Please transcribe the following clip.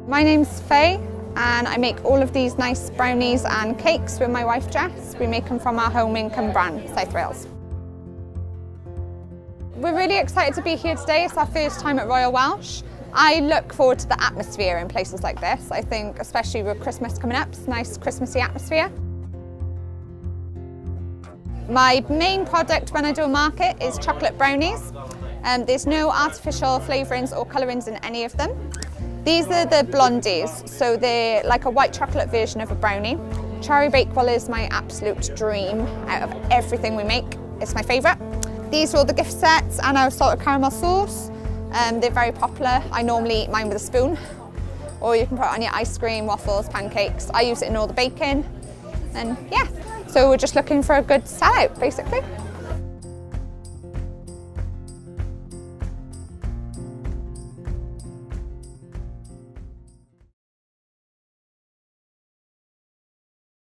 My name's Faye and I make all of these nice brownies and cakes with my wife Jess. We make them from our home in Cwmbran, South Wales. We're really excited to be here today. It's our first time at Royal Welsh. I look forward to the atmosphere in places like this. I think especially with Christmas coming up, it's a nice Christmassy atmosphere. My main product when I do a market is chocolate brownies. There's no artificial flavourings or colourings in any of them. These are the blondies, so they're like a white chocolate version of a brownie. Cherry Bakewell is my absolute dream out of everything we make. It's my favourite. These are all the gift sets and our salted caramel sauce. They're very popular. I normally eat mine with a spoon, or you can put it on your ice cream, waffles, pancakes. I use it in all the baking, and yeah. So we're just looking for a good sellout, basically.